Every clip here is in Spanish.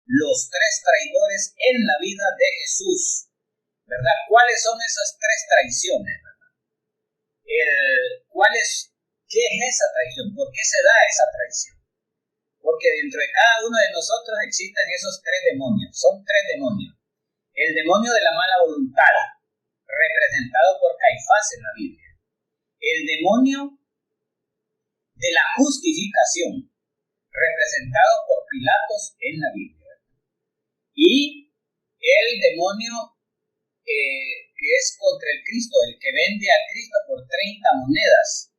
los tres traidores en la vida de Jesús, ¿verdad? ¿Cuáles son esas tres traiciones, verdad? ¿Qué es esa traición? ¿Por qué se da esa traición? Porque dentro de cada uno de nosotros existen esos tres demonios. Son tres demonios. El demonio de la mala voluntad, representado por Caifás en la Biblia. El demonio de la justificación, representado por Pilatos en la Biblia. Y el demonio que es contra el Cristo, el que vende al Cristo por 30 monedas.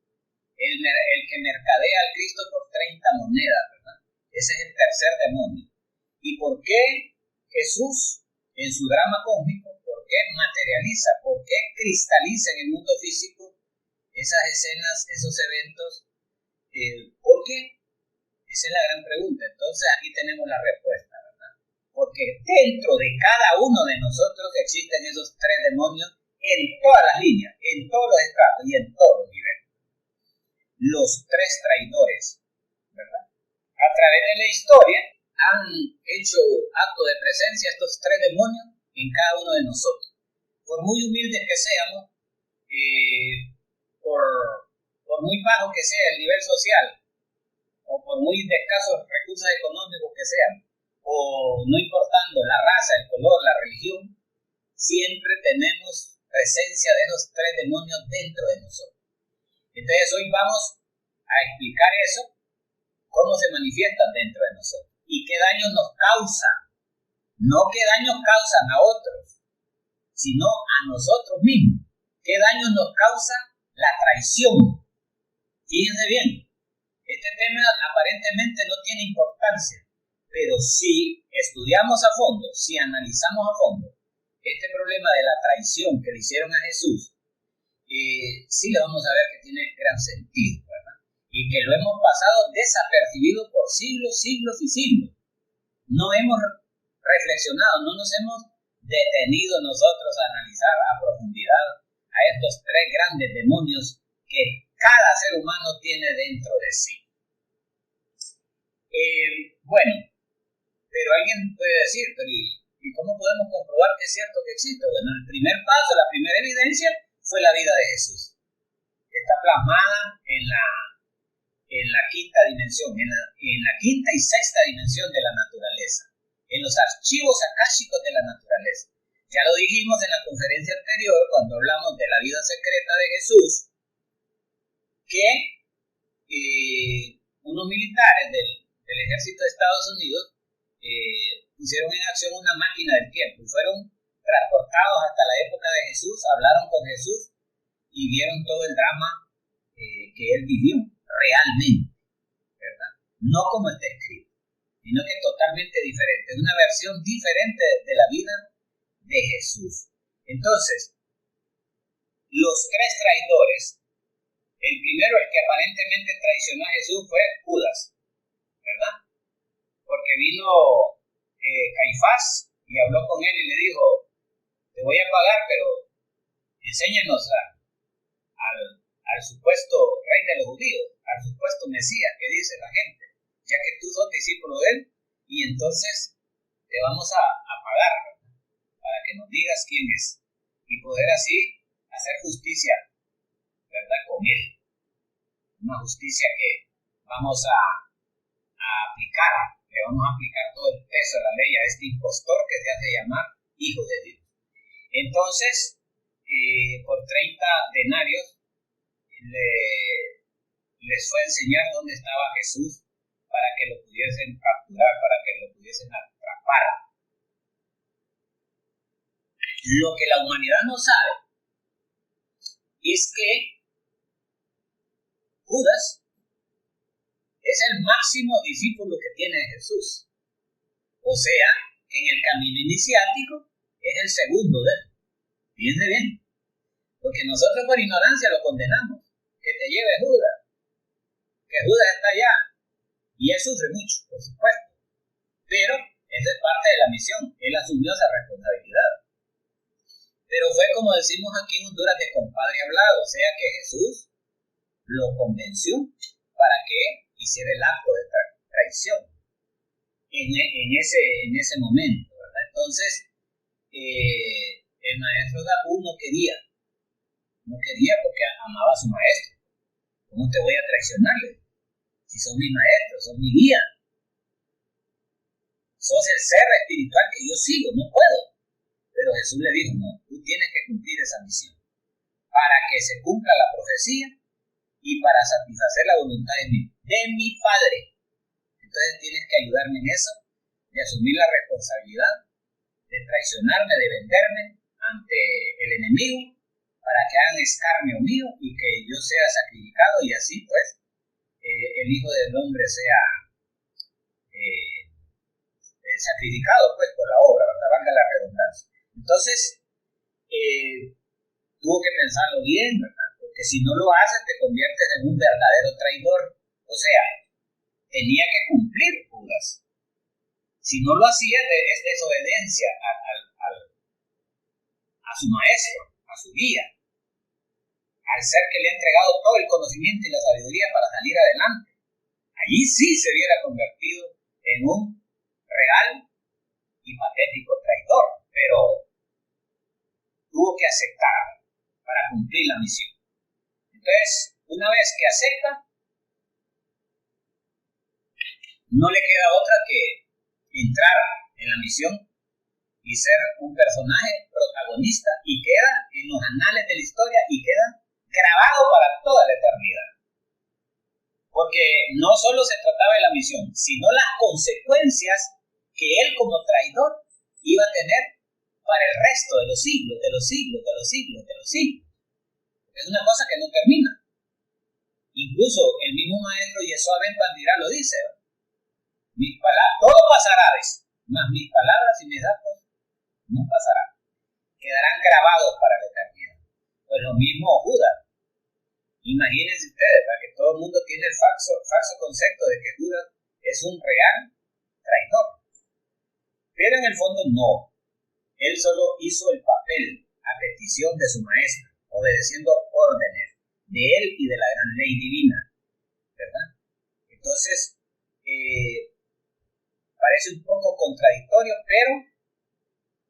El que mercadea al Cristo por 30 monedas, ¿verdad? Ese es el tercer demonio. ¿Y por qué Jesús, en su drama cósmico, por qué materializa, por qué cristaliza en el mundo físico esas escenas, esos eventos? ¿Por qué? Esa es la gran pregunta. Entonces aquí tenemos la respuesta, ¿verdad? Porque dentro de cada uno de nosotros existen esos tres demonios en todas las líneas, en todos los estratos y en todos los niveles. Los tres traidores, ¿verdad? A través de la historia han hecho acto de presencia estos tres demonios en cada uno de nosotros. Por muy humildes que seamos, por muy bajo que sea el nivel social, o por muy escasos recursos económicos que sean, o no importando la raza, el color, la religión, siempre tenemos presencia de esos tres demonios dentro de nosotros. Entonces hoy vamos a explicar eso, cómo se manifiestan dentro de nosotros y qué daño nos causan. No qué daños causan a otros, sino a nosotros mismos. ¿Qué daño nos causa la traición? Fíjense bien, este tema aparentemente no tiene importancia, pero si estudiamos a fondo, si analizamos a fondo este problema de la traición que le hicieron a Jesús, sí le vamos a ver que tiene gran sentido, ¿verdad? Y que lo hemos pasado desapercibido por siglos, siglos y siglos. No hemos reflexionado, no nos hemos detenido nosotros a analizar a profundidad a estos tres grandes demonios que cada ser humano tiene dentro de sí. Bueno, pero alguien puede decir, pero ¿y cómo podemos comprobar que es cierto que existe? Bueno, el primer paso, la primera evidencia fue la vida de Jesús. Está plasmada en la quinta dimensión, en la quinta y sexta dimensión de la naturaleza, en los archivos akáshicos de la naturaleza. Ya lo dijimos en la conferencia anterior, cuando hablamos de la vida secreta de Jesús, que unos militares del ejército de Estados Unidos pusieron en acción una máquina del tiempo y fueron transportados hasta la época de Jesús, hablaron con Jesús y vieron todo el drama que él vivió realmente, ¿verdad? No como está escrito, sino que totalmente diferente, es una versión diferente de la vida de Jesús. Entonces, los tres traidores, el primero, el que aparentemente traicionó a Jesús, fue Judas, ¿verdad? Porque vino Caifás y habló con él y le dijo, te voy a pagar, pero enséñanos al supuesto rey de los judíos, al supuesto Mesías que dice la gente, ya que tú sos discípulo de él, y entonces te vamos a pagar, ¿verdad? Para que nos digas quién es, y poder así hacer justicia, ¿verdad? Con él. Una justicia que vamos a aplicar, le vamos a aplicar todo el peso de la ley a este impostor que se hace llamar Hijo de Dios. Entonces, por 30 denarios, les fue a enseñar dónde estaba Jesús para que lo pudiesen capturar, para que lo pudiesen atrapar. Lo que la humanidad no sabe es que Judas es el máximo discípulo que tiene Jesús. O sea, que en el camino iniciático es el segundo de él. Fíjense bien. Porque nosotros por ignorancia lo condenamos. Que te lleve Judas. Que Judas está allá. Y él sufre mucho, por supuesto. Pero esa es parte de la misión. Él asumió esa responsabilidad. Pero fue como decimos aquí en Honduras de compadre hablado. O sea que Jesús lo convenció para que hiciera el acto de traición. en ese momento, ¿verdad? Entonces, el maestro Dabu no quería porque amaba a su maestro. ¿Cómo te voy a traicionarle? Si sos mi maestro, sos mi guía, sos el ser espiritual que yo sigo, no puedo. Pero Jesús le dijo, no, tú tienes que cumplir esa misión para que se cumpla la profecía y para satisfacer la voluntad de mi Padre. Entonces tienes que ayudarme en eso, de asumir la responsabilidad, de traicionarme, de venderme ante el enemigo, para que hagan escarnio mío y que yo sea sacrificado y así pues el Hijo del Hombre sea sacrificado pues por la obra, ¿verdad? Valga la redundancia. Entonces, tuvo que pensarlo bien, ¿verdad? Porque si no lo haces te conviertes en un verdadero traidor. O sea, tenía que cumplir Judas. Si no lo hacía, es desobediencia a su maestro, a su guía, al ser que le ha entregado todo el conocimiento y la sabiduría para salir adelante. Allí sí se hubiera convertido en un real y patético traidor, pero tuvo que aceptar para cumplir la misión. Entonces, una vez que acepta, no le queda otra que entrar en la misión y ser un personaje protagonista y queda en los anales de la historia y queda grabado para toda la eternidad. Porque no solo se trataba de la misión, sino las consecuencias que él como traidor iba a tener para el resto de los siglos, de los siglos, de los siglos, de los siglos. Es una cosa que no termina. Incluso el mismo maestro Yeshua Ben Pandira lo dice. Mis palabras, todo pasará, mas mis palabras y mis datos no pasarán. Quedarán grabados para la eternidad. Pues lo mismo Judas. Imagínense ustedes, para que todo el mundo tiene el falso concepto de que Judas es un real traidor. Pero en el fondo no. Él solo hizo el papel a petición de su maestro, obedeciendo órdenes de él y de la gran ley divina, ¿verdad? Entonces, parece un poco contradictorio, pero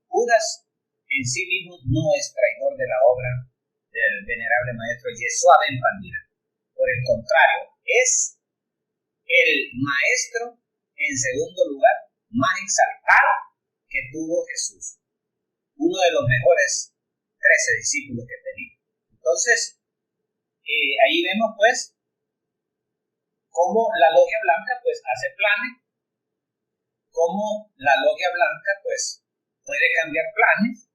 Judas en sí mismo no es traidor de la obra del venerable maestro Yeshua Ben Pandira. Por el contrario, es el maestro, en segundo lugar, más exaltado que tuvo Jesús. Uno de los mejores 13 discípulos que tenía. Entonces, ahí vemos pues cómo la Logia Blanca pues hace planes, cómo la Logia Blanca pues puede cambiar planes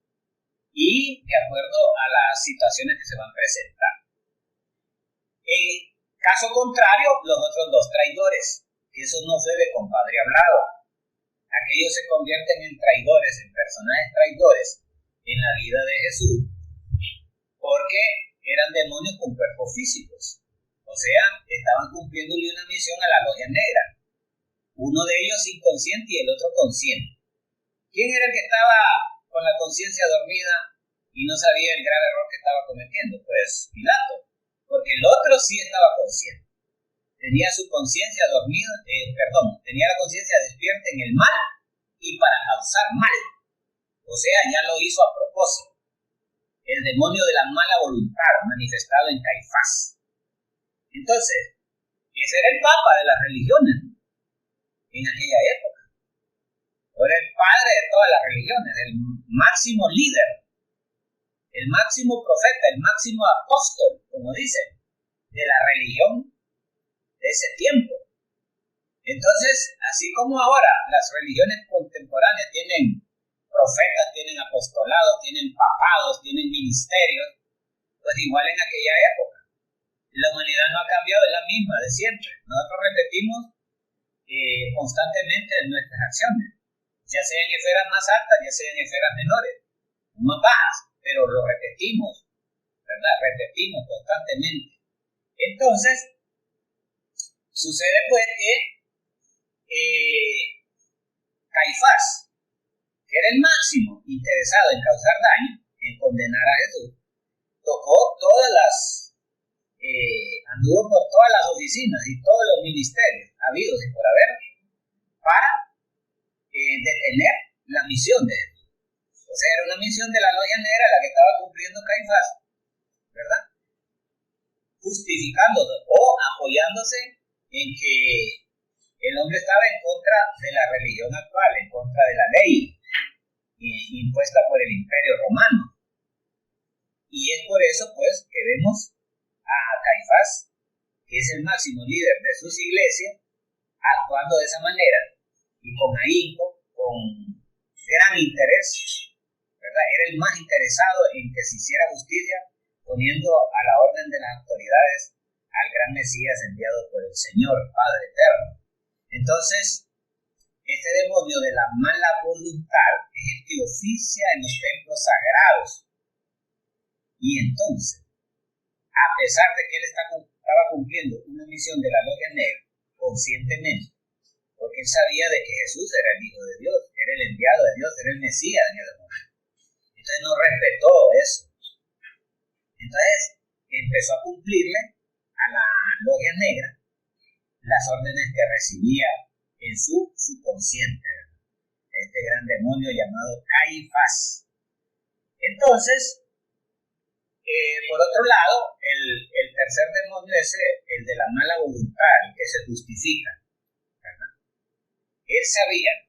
y de acuerdo a las situaciones que se van presentando. En caso contrario, los otros dos traidores, que eso no fue de compadre hablado. Aquellos se convierten en traidores, en personajes traidores en la vida de Jesús, porque eran demonios con cuerpos físicos. O sea, estaban cumpliéndole una misión a la Logia Negra. Uno de ellos inconsciente y el otro consciente. ¿Quién era el que estaba con la conciencia dormida y no sabía el grave error que estaba cometiendo? Pues Pilato, porque el otro sí estaba consciente. Tenía su conciencia dormida, tenía la conciencia despierta en el mal y para causar mal. O sea, ya lo hizo a propósito. El demonio de la mala voluntad manifestado en Caifás. Entonces, ese era el papa de las religiones en aquella época. Era el padre de todas las religiones, el máximo líder, el máximo profeta, el máximo apóstol, como dicen, de la religión de ese tiempo. Entonces, así como ahora las religiones contemporáneas tienen profetas, tienen apostolados, tienen papados, tienen ministerios, pues igual en aquella época. La humanidad no ha cambiado, es la misma de siempre. Nosotros repetimos constantemente nuestras acciones, ya sea en esferas más altas, ya sea en esferas menores, más bajas, pero lo repetimos, ¿verdad? Repetimos constantemente. Entonces, sucede pues que Caifás, que era el máximo interesado en causar daño, en condenar a Jesús, anduvo por todas las oficinas y todos los ministerios habidos y por haber para detener la misión de Jesús. O sea, era una misión de la logia negra la que estaba cumpliendo Caifás, ¿verdad? Justificándose o apoyándose en que el hombre estaba en contra de la religión actual, en contra de la ley impuesta por el Imperio Romano. Y es por eso, pues, que vemos a Caifás, que es el máximo líder de sus iglesias, actuando de esa manera y con ahínco, con gran interés, ¿verdad? Era el más interesado en que se hiciera justicia, poniendo a la orden de las autoridades al gran Mesías enviado por el Señor, Padre Eterno. Entonces, este demonio de la mala voluntad es el que oficia en los templos sagrados. Y entonces, a pesar de que él estaba cumpliendo una misión de la logia negra conscientemente, porque él sabía de que Jesús era el Hijo de Dios, era el enviado de Dios, era el Mesías en ese momento. Entonces no respetó eso. Entonces empezó a cumplirle a la logia negra las órdenes que recibía en su subconsciente, este gran demonio llamado Caifás. Entonces, por otro lado, el tercer demonio es el de la mala voluntad, el que se justifica, ¿verdad? Él sabía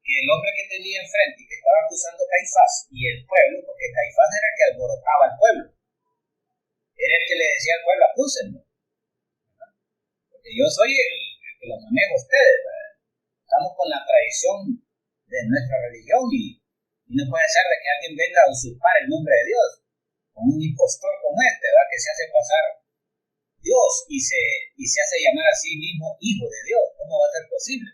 que el hombre que tenía enfrente y que estaba acusando a Caifás y el pueblo, porque Caifás era el que alborotaba al pueblo, era el que le decía al pueblo, acúsenlo, ¿verdad? Porque yo soy el que lo manejo a ustedes, ¿verdad? Estamos con la tradición de nuestra religión y no puede ser de que alguien venga a usurpar el nombre de Dios, con un impostor como este, ¿verdad? Que se hace pasar Dios y se hace llamar a sí mismo Hijo de Dios. ¿Cómo va a ser posible?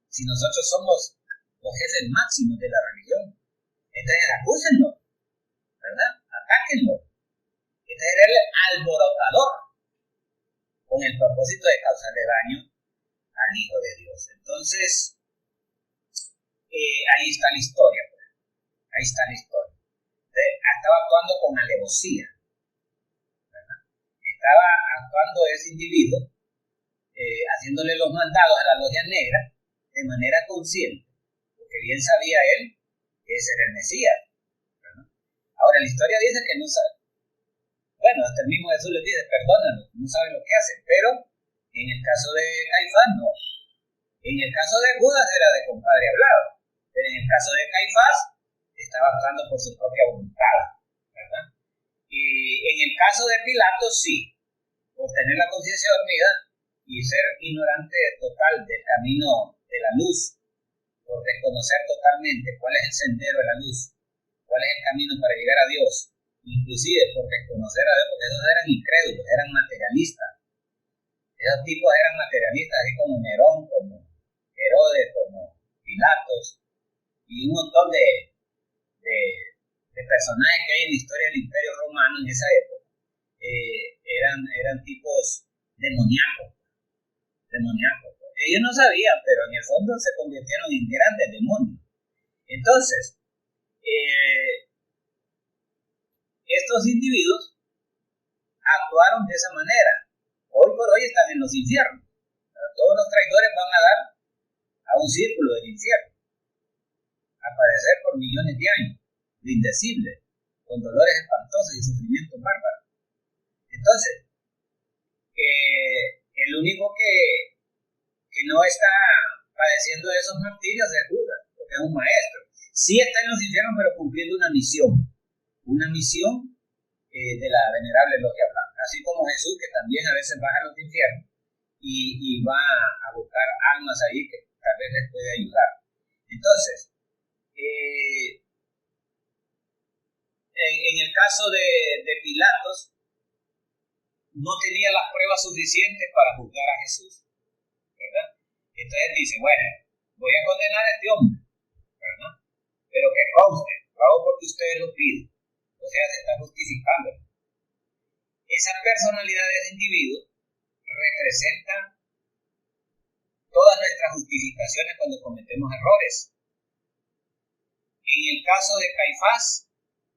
Si nosotros somos los jefes máximos de la religión. Entonces acúsenlo, ¿verdad? Atáquenlo. Entonces era el alborotador con el propósito de causarle daño al Hijo de Dios. Entonces, ahí está la historia. Pues. Ahí está la historia. Entonces, estaba actuando con alevosía, ¿verdad? Estaba actuando ese individuo, haciéndole los mandados a la logia negra de manera consciente, porque bien sabía él que ese era el Mesías, ¿verdad? Ahora, la historia dice que no sabe. Bueno, hasta el mismo Jesús les dice, perdónanos, no saben lo que hacen, pero en el caso de Caifás no. En el caso de Judas era de compadre hablado, pero en el caso de Caifás estaba actuando por su propia voluntad, ¿verdad? Y en el caso de Pilato sí, por tener la conciencia dormida y ser ignorante total del camino de la luz, por desconocer totalmente cuál es el sendero de la luz, cuál es el camino para llegar a Dios, inclusive por desconocer a Dios, porque esos eran incrédulos, eran materialistas. Esos tipos eran materialistas, así como Nerón, como Herodes, como Pilatos, y un montón de personajes que hay en la historia del Imperio Romano en esa época. Eran tipos demoníacos. Ellos no sabían, pero en el fondo se convirtieron en grandes demonios. Entonces, estos individuos actuaron de esa manera. Hoy por hoy están en los infiernos. Todos los traidores van a dar a un círculo del infierno, a padecer por millones de años, de indecible, con dolores espantosos y sufrimientos bárbaros. Entonces, el único que no está padeciendo esos martirios es Judas, porque es un maestro. Sí está en los infiernos, pero cumpliendo una misión de la venerable logia blanca, así como Jesús, que también a veces baja a los infiernos y va a buscar almas ahí que tal vez les puede ayudar. Entonces, en el caso de Pilatos, no tenía las pruebas suficientes para juzgar a Jesús, ¿verdad? Entonces dice, bueno, voy a condenar a este hombre, ¿verdad? Pero que conste, lo hago porque ustedes lo piden. O sea, se está justificando. Esa personalidad de ese individuo representa todas nuestras justificaciones cuando cometemos errores. En el caso de Caifás,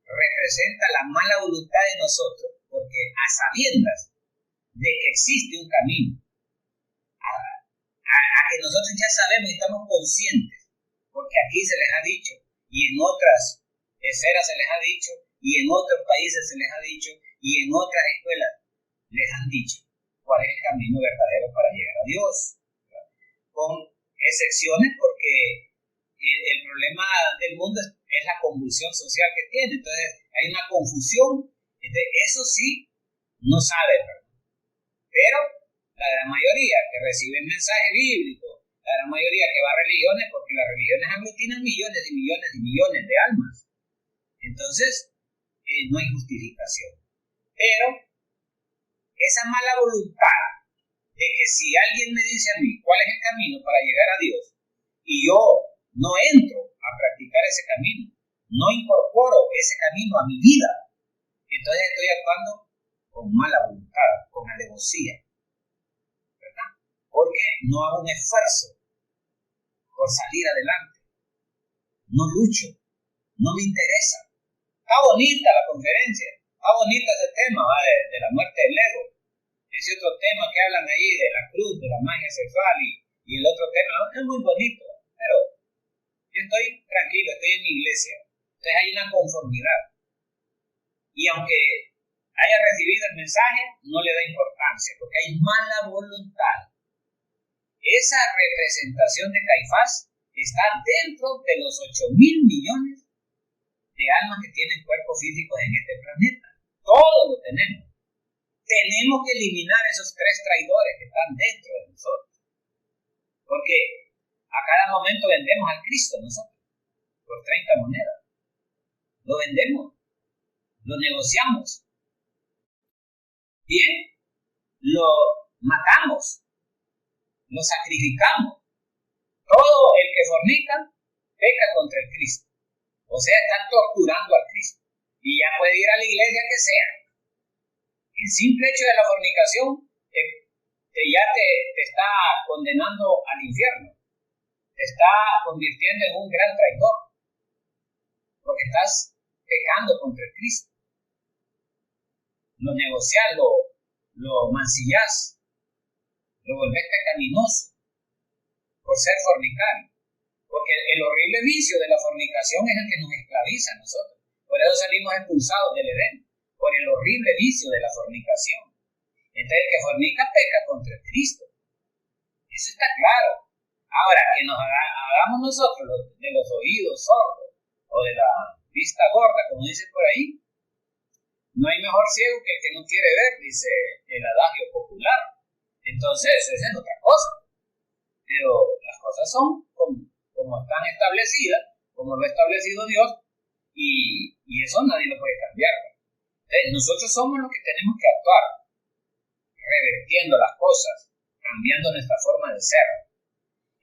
representa la mala voluntad de nosotros, porque a sabiendas de que existe un camino, a que nosotros ya sabemos y estamos conscientes porque aquí se les ha dicho, y en otras esferas se les ha dicho, y en otros países se les ha dicho, y en otras escuelas les han dicho cuál es el camino verdadero para llegar a Dios, ¿verdad? Con excepciones, porque el problema del mundo es la convulsión social que tiene. Entonces hay una confusión. Entonces, eso sí no sabe, ¿verdad? Pero la gran mayoría que recibe el mensaje bíblico, la gran mayoría que va a religiones, porque las religiones aglutinan millones y millones y millones de almas. Entonces, no hay justificación. Pero esa mala voluntad de que si alguien me dice a mí cuál es el camino para llegar a Dios y yo no entro a practicar ese camino, no incorporo ese camino a mi vida, entonces estoy actuando con mala voluntad, con alevosía, ¿verdad? Porque no hago un esfuerzo por salir adelante, no lucho, no me interesa. Está bonita la conferencia, está bonita ese tema, ¿vale? De la muerte del ego. Ese otro tema que hablan ahí de la cruz, de la magia sexual y el otro tema, es muy bonito, pero yo estoy tranquilo, estoy en mi iglesia. Entonces hay una conformidad. Y aunque haya recibido el mensaje, no le da importancia, porque hay mala voluntad. Esa representación de Caifás está dentro de los 8.000 millones de almas que tienen cuerpos físicos en este planeta. Todos lo tenemos. Tenemos que eliminar esos 3 traidores que están dentro de nosotros. Porque a cada momento vendemos al Cristo nosotros, por 30 monedas. Lo vendemos, lo negociamos. Bien, lo matamos, lo sacrificamos. Todo el que fornica peca contra el Cristo. O sea, está torturando al Cristo. Y ya puede ir a la iglesia que sea. El simple hecho de la fornicación ya te está condenando al infierno. Te está convirtiendo en un gran traidor. Porque estás pecando contra el Cristo. Lo negociás, lo mancillás, lo volvés pecaminoso por ser fornicario. Porque el horrible vicio de la fornicación es el que nos esclaviza a nosotros. Por eso salimos expulsados del Edén, por el horrible vicio de la fornicación. Entonces el que fornica peca contra el Cristo. Eso está claro. Ahora, que nos hagamos nosotros de los oídos sordos o de la vista gorda, como dicen por ahí, no hay mejor ciego que el que no quiere ver, dice el adagio popular. Entonces, esa es otra cosa. Pero las cosas son como están establecidas, como lo ha establecido Dios, y eso nadie lo puede cambiar. Entonces, nosotros somos los que tenemos que actuar, revertiendo las cosas, cambiando nuestra forma de ser.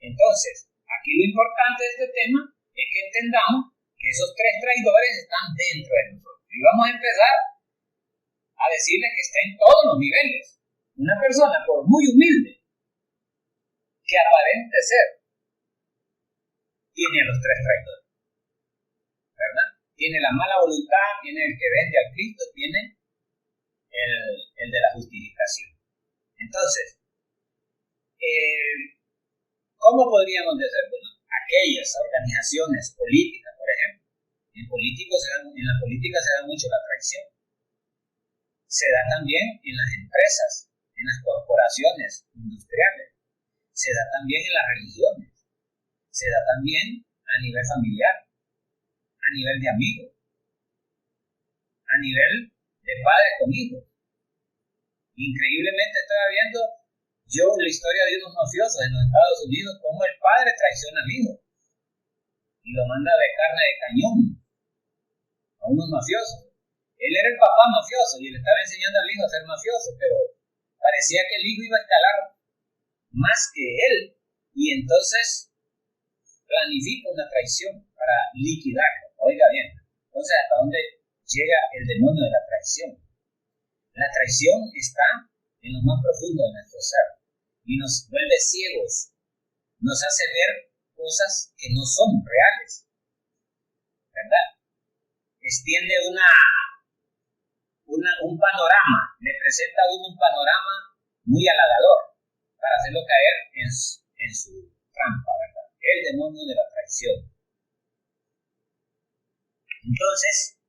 Entonces, aquí lo importante de este tema es que entendamos que esos 3 traidores están dentro de nosotros. Y vamos a empezar a decirles que está en todos los niveles. Una persona, por muy humilde que aparente ser, tiene a los 3 traidores, ¿verdad? Tiene la mala voluntad, tiene el que vende al Cristo, tiene el de la justificación. Entonces, ¿cómo podríamos decir? Bueno, aquellas organizaciones políticas, por ejemplo, en la política se da mucho la traición. Se da también en las empresas, en las corporaciones industriales, se da también en las religiones, se da también a nivel familiar, a nivel de amigos, a nivel de padres con hijos. Increíblemente estaba viendo yo la historia de unos mafiosos en los Estados Unidos, cómo el padre traiciona al hijo y lo manda de carne de cañón a unos mafiosos. Él era el papá mafioso y le estaba enseñando al hijo a ser mafioso, pero parecía que el hijo iba a escalar más que él, y entonces planifica una traición para liquidarlo. Oiga bien, entonces ¿hasta dónde llega el demonio de la traición? La traición está en lo más profundo de nuestro ser y nos vuelve ciegos, nos hace ver cosas que no son reales, ¿verdad? Extiende un panorama, le presenta a uno un panorama muy halagador para hacerlo caer en su trampa, ¿verdad? El demonio de la traición. Entonces,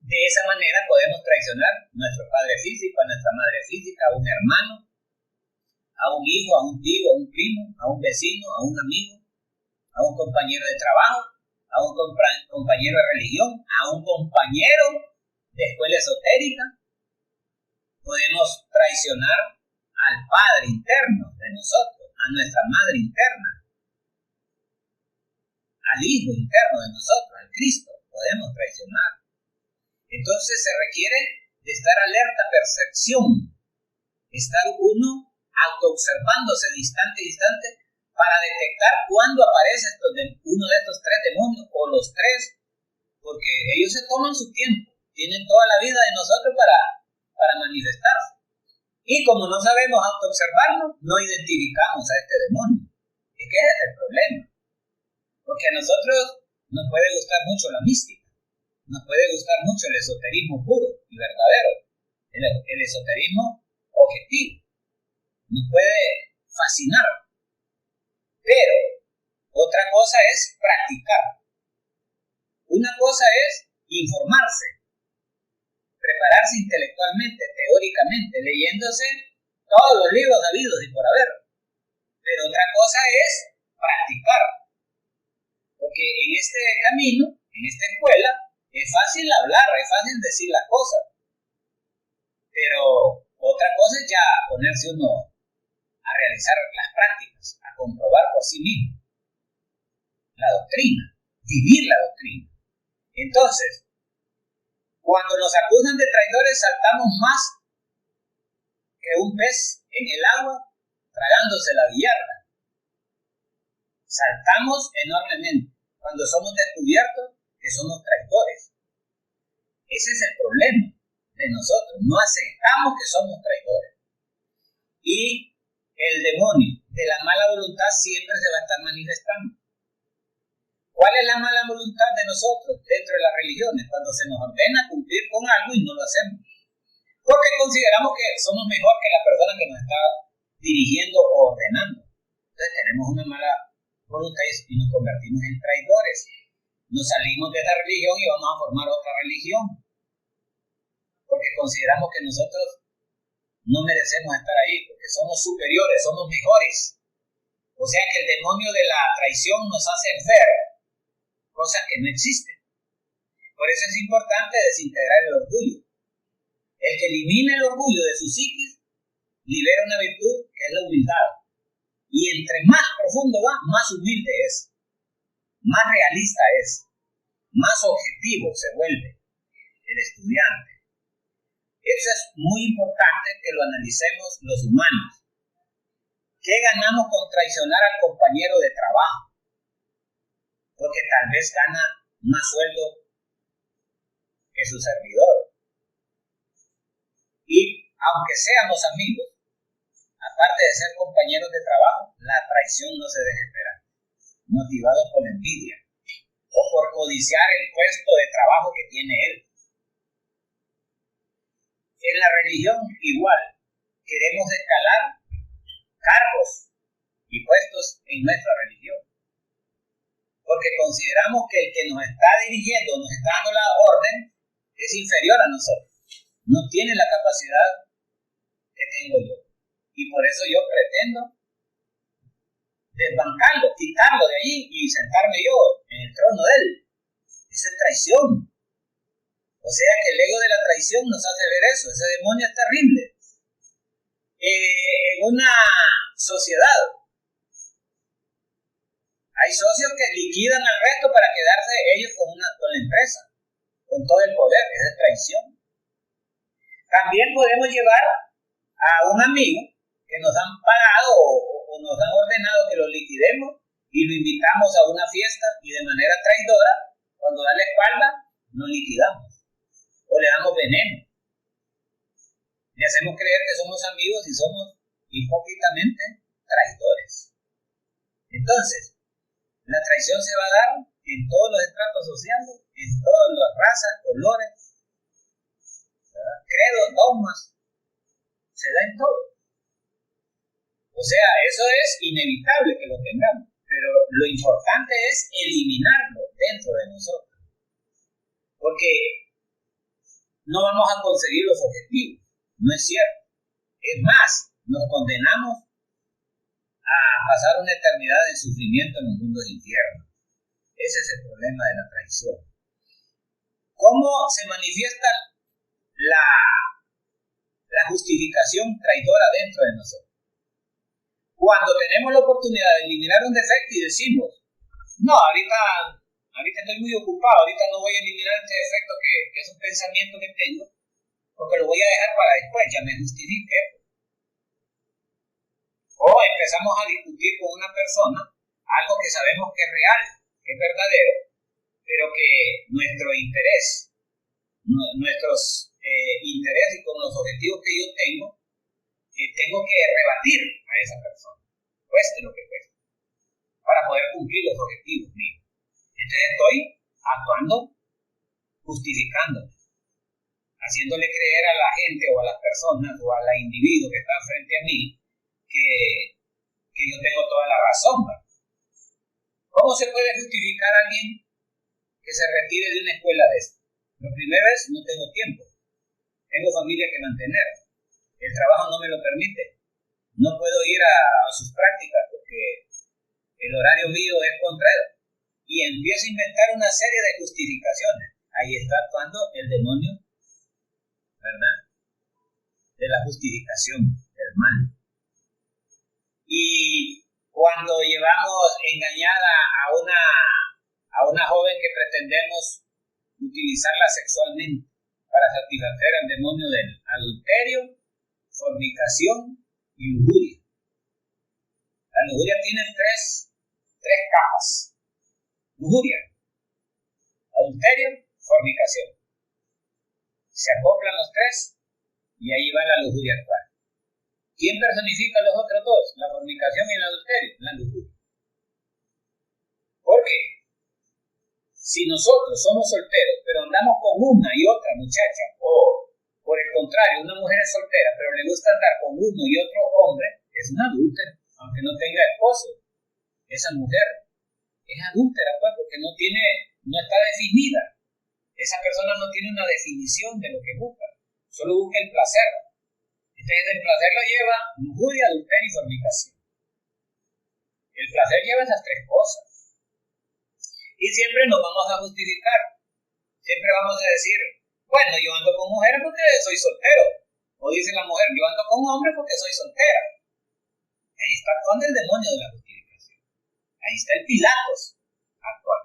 de esa manera podemos traicionar a nuestro padre físico, a nuestra madre física, a un hermano, a un hijo, a un tío, a un primo, a un vecino, a un amigo, a un compañero de trabajo, a un compañero de religión, a un compañero de escuela esotérica. Podemos traicionar al Padre interno de nosotros, a nuestra Madre interna, al Hijo interno de nosotros, al Cristo, podemos traicionar. Entonces se requiere de estar alerta, percepción, estar uno autoobservándose de instante a instante para detectar cuándo aparece uno de estos tres demonios o los tres, porque ellos se toman su tiempo, tienen toda la vida de nosotros para manifestarse. Y como no sabemos autoobservarnos, no identificamos a este demonio. ¿Y qué es el problema? Porque a nosotros nos puede gustar mucho la mística, nos puede gustar mucho el esoterismo puro y verdadero, el esoterismo objetivo, nos puede fascinar. Pero otra cosa es practicar. Una cosa es informarse, prepararse intelectualmente, teóricamente, leyéndose todos los libros habidos y por haber. Pero otra cosa es practicar. Porque en este camino, en esta escuela, es fácil hablar, es fácil decir las cosas. Pero otra cosa es ya ponerse uno a realizar las prácticas, a comprobar por sí mismo la doctrina, vivir la doctrina. Entonces, cuando nos acusan de traidores, saltamos más que un pez en el agua tragándose la billarda. Saltamos enormemente cuando somos descubiertos que somos traidores. Ese es el problema de nosotros, no aceptamos que somos traidores. Y el demonio de la mala voluntad siempre se va a estar manifestando. ¿Cuál es la mala voluntad de nosotros dentro de las religiones? Cuando se nos ordena cumplir con algo y no lo hacemos. Porque consideramos que somos mejor que la persona que nos está dirigiendo o ordenando. Entonces tenemos una mala voluntad y nos convertimos en traidores. Nos salimos de esa religión y vamos a formar otra religión. Porque consideramos que nosotros no merecemos estar ahí, porque somos superiores, somos mejores. O sea que el demonio de la traición nos hace ver cosas que no existen. Por eso es importante desintegrar el orgullo. El que elimina el orgullo de su psiquis libera una virtud que es la humildad. Y entre más profundo va, más humilde es, más realista es, más objetivo se vuelve el estudiante. Eso es muy importante que lo analicemos los humanos. ¿Qué ganamos con traicionar al compañero de trabajo? Porque tal vez gana más sueldo que su servidor. Y aunque seamos amigos, aparte de ser compañeros de trabajo, la traición no se deja esperar, motivados por envidia o por codiciar el puesto de trabajo que tiene él. En la religión igual, queremos escalar cargos y puestos en nuestra religión. Porque consideramos que el que nos está dirigiendo, nos está dando la orden, es inferior a nosotros. No tiene la capacidad que tengo yo. Y por eso yo pretendo desbancarlo, quitarlo de allí y sentarme yo en el trono de él. Eso es traición. O sea que el ego de la traición nos hace ver eso. Ese demonio es terrible. En una sociedad hay socios que liquidan al resto para quedarse ellos con la empresa, con todo el poder. Esa es traición. También podemos llevar a un amigo que nos han pagado o nos han ordenado que lo liquidemos y lo invitamos a una fiesta y de manera traidora, cuando da la espalda, lo liquidamos o le damos veneno. Le hacemos creer que somos amigos y somos hipócritamente traidores. Entonces, la traición se va a dar en todos los estratos sociales, en todas las razas, colores, credos, dogmas, se da en todo. O sea, eso es inevitable que lo tengamos, pero lo importante es eliminarlo dentro de nosotros. porque no vamos a conseguir los objetivos. No es cierto. Es más, nos condenamos a pasar una eternidad de sufrimiento en los mundos de infierno. Ese es el problema de la traición. ¿Cómo se manifiesta la justificación traidora dentro de nosotros? Cuando tenemos la oportunidad de eliminar un defecto y decimos, no, ahorita estoy muy ocupado, ahorita no voy a eliminar este defecto que es un pensamiento que tengo, porque lo voy a dejar para después, ya me justifique. O empezamos a discutir con una persona algo que sabemos que es real, que es verdadero, pero que nuestros intereses y con los objetivos que yo tengo que rebatir a esa persona, cueste lo que cueste, para poder cumplir los objetivos míos. Entonces estoy actuando, justificándome, haciéndole creer a la gente o a las personas o al individuo que está frente a mí que yo tengo toda la razón. ¿Cómo se puede justificar a alguien que se retire de una escuela de esta? Lo primero es, no tengo tiempo, tengo familia que mantener, el trabajo no me lo permite, no puedo ir a sus prácticas porque el horario mío es contrario. Y empiezo a inventar una serie de justificaciones. Ahí está actuando el demonio, ¿verdad? De la justificación del mal. Y cuando llevamos engañada a una joven que pretendemos utilizarla sexualmente para satisfacer al demonio del adulterio, fornicación y lujuria. La lujuria tiene tres capas. Lujuria, adulterio, fornicación. Se acoplan los tres y ahí va la lujuria actual. ¿Quién personifica los otros dos? La fornicación y el adulterio, la lujuria. ¿Por qué? Si nosotros somos solteros, pero andamos con una y otra muchacha, o por el contrario, una mujer es soltera, pero le gusta andar con uno y otro hombre, es una adúltera, aunque no tenga esposo. Esa mujer es adúltera, pues, porque no está definida. Esa persona no tiene una definición de lo que busca, solo busca el placer. Entonces el placer lo lleva lujuria, adulterio y fornicación. El placer lleva esas tres cosas. Y siempre nos vamos a justificar. Siempre vamos a decir, bueno, yo ando con mujeres porque soy soltero. O dice la mujer, yo ando con hombres porque soy soltera. Ahí está actuando el demonio de la justificación. Ahí está el Pilatos actual.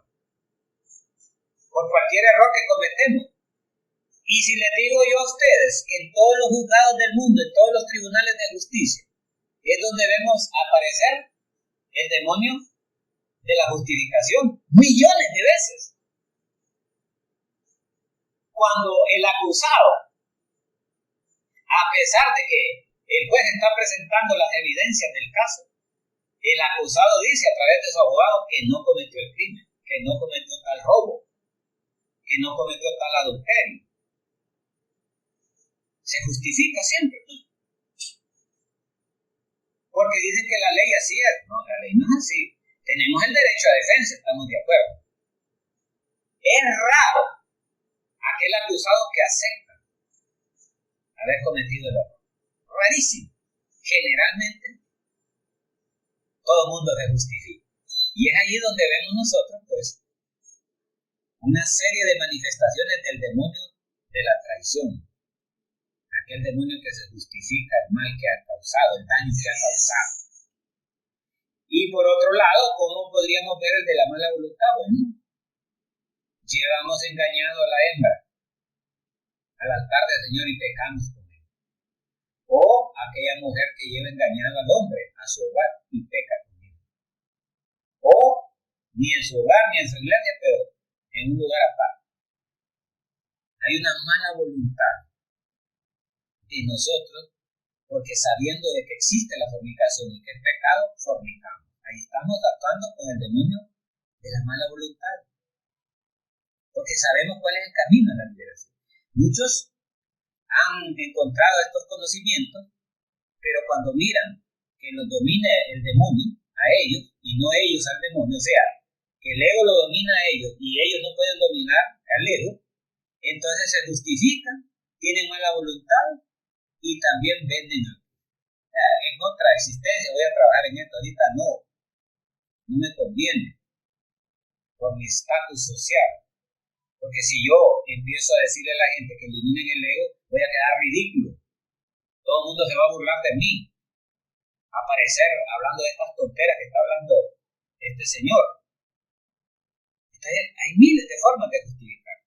Por cualquier error que cometemos. Y si les digo yo a ustedes que en todos los juzgados del mundo, en todos los tribunales de justicia, es donde vemos aparecer el demonio de la justificación, millones de veces. Cuando el acusado, a pesar de que el juez está presentando las evidencias del caso, el acusado dice a través de su abogado que no cometió el crimen, que no cometió tal robo, que no cometió tal adulterio. Se justifica siempre. Porque dicen que la ley así es. No, la ley no es así. Tenemos el derecho a defensa, estamos de acuerdo. Es raro aquel acusado que acepta haber cometido el error. Rarísimo. Generalmente, todo el mundo se justifica. Y es allí donde vemos nosotros, pues, una serie de manifestaciones del demonio de la traición. Aquel demonio que se justifica el mal que ha causado, el daño que ha causado. Y por otro lado, ¿cómo podríamos ver el de la mala voluntad? Bueno, llevamos engañado a la hembra al altar del Señor y pecamos con él. O aquella mujer que lleva engañado al hombre a su hogar y peca con él. O ni en su hogar ni en su iglesia, pero en un lugar aparte. Hay una mala voluntad de nosotros, porque sabiendo de que existe la fornicación y que es pecado, fornicamos. Ahí estamos actuando con el demonio de la mala voluntad, porque sabemos cuál es el camino a la liberación. Muchos han encontrado estos conocimientos, pero cuando miran que los domine el demonio a ellos y no ellos al demonio, o sea, que el ego lo domina a ellos y ellos no pueden dominar al ego, Entonces se justifican, tienen mala voluntad y también venden. En otra existencia voy a trabajar en esto, ahorita no me conviene por mi estatus social. Porque si yo empiezo a decirle a la gente que eliminen el ego, voy a quedar ridículo. Todo el mundo se va a burlar de mí. A aparecer hablando de estas tonteras que está hablando este señor. Entonces, hay miles de formas de justificar.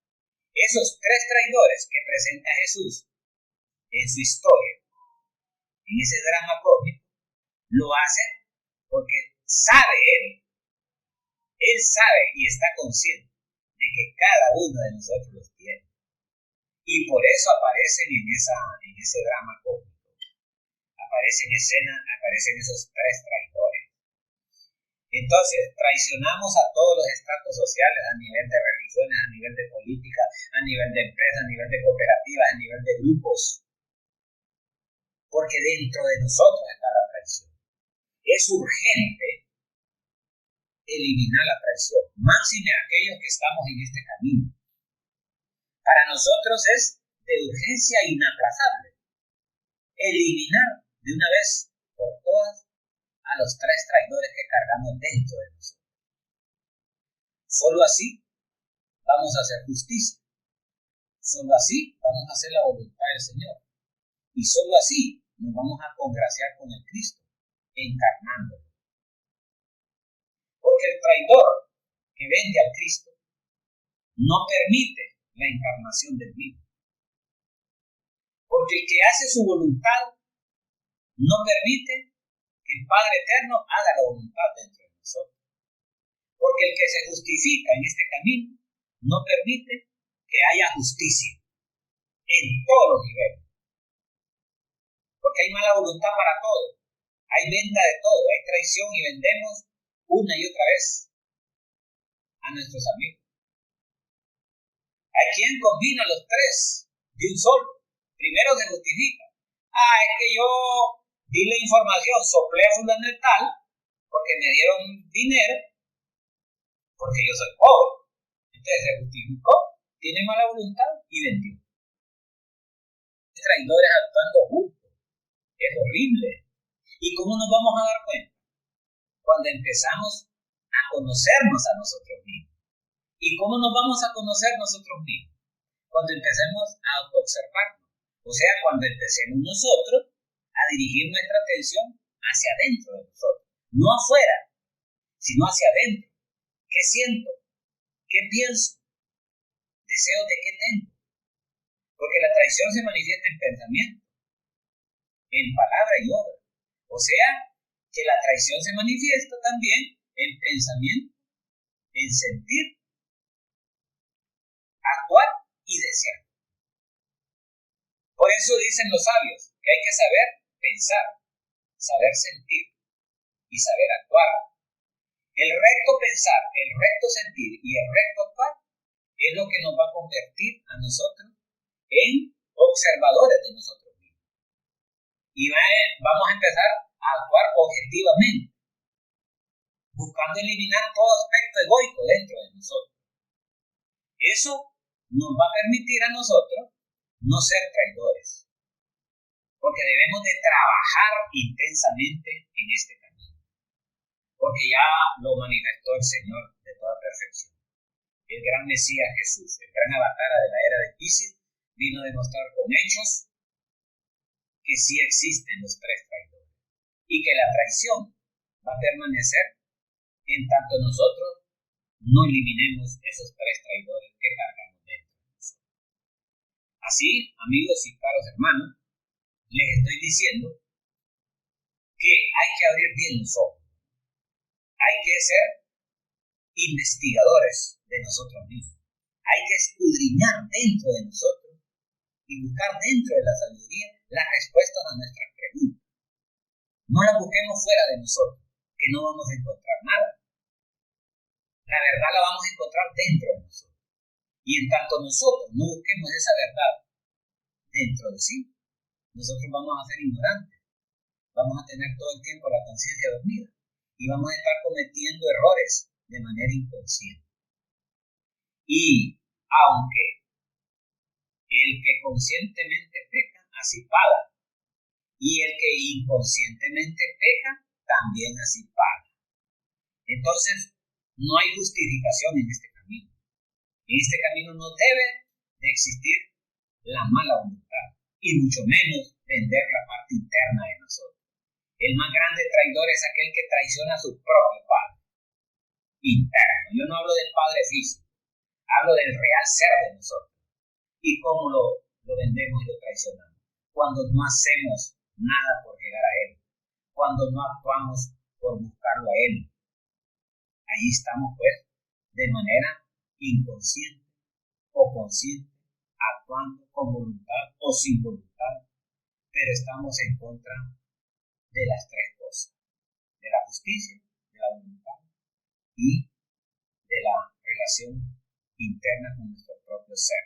Esos tres traidores que presenta Jesús en su historia, en ese drama cósmico, lo hacen porque él sabe y está consciente de que cada uno de nosotros los tiene. Y por eso aparecen en ese drama cósmico. Aparecen esos tres traidores. Entonces, traicionamos a todos los estratos sociales a nivel de religiones, a nivel de política, a nivel de empresas, a nivel de cooperativas, a nivel de grupos. Porque dentro de nosotros está la traición. Es urgente eliminar la traición, máxime aquellos que estamos en este camino. Para nosotros es de urgencia inaplazable eliminar de una vez por todas a los tres traidores que cargamos dentro de nosotros. Solo así vamos a hacer justicia. Solo así vamos a hacer la voluntad del Señor. Y solo así nos vamos a congraciar con el Cristo, encarnándolo. Porque el traidor que vende al Cristo no permite la encarnación del mismo. Porque el que hace su voluntad no permite que el Padre Eterno haga la voluntad dentro de nosotros. Porque el que se justifica en este camino no permite que haya justicia en todos los niveles. Porque hay mala voluntad para todo. Hay venta de todo, hay traición y vendemos una y otra vez a nuestros amigos. Hay quien combina los tres de un solo. Primero se justifica. Es que yo di la información, soplé a fulano de tal, porque me dieron dinero, porque yo soy pobre. Entonces se justificó, tiene mala voluntad y vendió. Traidores actuando juntos. Es horrible. ¿Y cómo nos vamos a dar cuenta? Cuando empezamos a conocernos a nosotros mismos. ¿Y cómo nos vamos a conocer nosotros mismos? Cuando empecemos a autoobservarnos. O sea, cuando empecemos nosotros a dirigir nuestra atención hacia adentro de nosotros. No afuera, sino hacia adentro. ¿Qué siento? ¿Qué pienso? ¿Deseos de qué tengo? Porque la traición se manifiesta en pensamiento, en palabra y obra. O sea, que la traición se manifiesta también en pensamiento, en sentir, actuar y desear. Por eso dicen los sabios que hay que saber pensar, saber sentir y saber actuar. El recto pensar, el recto sentir y el recto actuar es lo que nos va a convertir a nosotros en observadores de nosotros mismos. Y vamos a empezar a actuar objetivamente, buscando eliminar todo aspecto egoico dentro de nosotros. Eso nos va a permitir a nosotros no ser traidores, porque debemos de trabajar intensamente en este camino, porque ya lo manifestó el Señor de toda perfección. El gran Mesías Jesús, el gran avatar de la era de Piscis, vino a demostrar con hechos que sí existen los tres traidores y que la traición va a permanecer en tanto nosotros no eliminemos esos tres traidores que cargamos dentro de nosotros. Así, amigos y caros hermanos, les estoy diciendo que hay que abrir bien los ojos. Hay que ser investigadores de nosotros mismos. Hay que escudriñar dentro de nosotros y buscar dentro de la sabiduría las respuestas a nuestras preguntas. No las busquemos fuera de nosotros, que no vamos a encontrar nada. La verdad la vamos a encontrar dentro de nosotros. Y en tanto nosotros no busquemos esa verdad dentro de sí, nosotros vamos a ser ignorantes. Vamos a tener todo el tiempo la conciencia dormida y vamos a estar cometiendo errores de manera inconsciente. Y aunque El que conscientemente peca, así paga. Y el que inconscientemente peca, también así paga. Entonces, no hay justificación en este camino. En este camino no debe de existir la mala voluntad, y mucho menos vender la parte interna de nosotros. El más grande traidor es aquel que traiciona a su propio Padre interno. Yo no hablo del Padre físico, hablo del real ser de nosotros. ¿Y cómo lo vendemos y lo traicionamos? Cuando no hacemos nada por llegar a Él, cuando no actuamos por buscarlo a Él. Ahí estamos, pues, de manera inconsciente o consciente, actuando con voluntad o sin voluntad, pero estamos en contra de las tres cosas: de la justicia, de la voluntad y de la relación interna con nuestro propio ser.